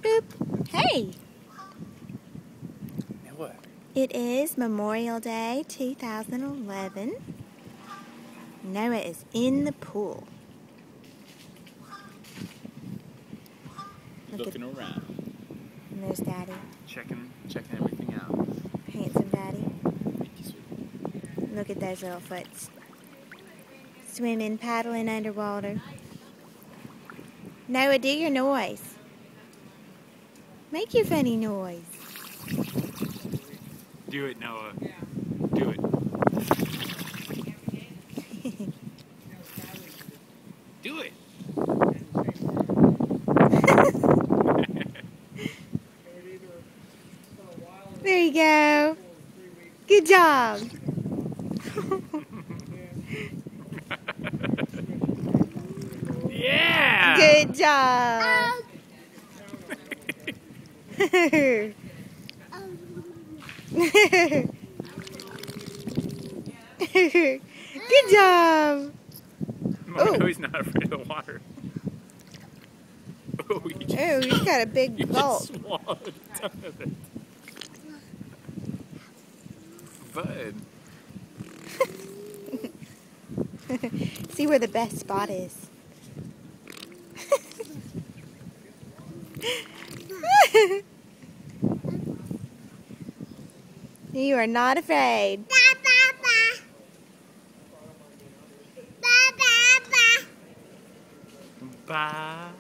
Boop. Hey! Now what? It is Memorial Day 2011. Noah is in the pool. Looking around. And there's Daddy. Checking everything out. Handsome Daddy. Thank you, sweetie. Look at those little foots. Swimming, paddling underwater. Noah, do your noise. Make your funny noise. Do it, Noah. Do it. Do it. There you go. Good job. Yeah. Good job. Good job. Oh, he's not afraid of the water. Oh, He's got a big you gulp. just swallowed a ton of it. Bud. See where the best spot is. You are not afraid. Ba. Ba.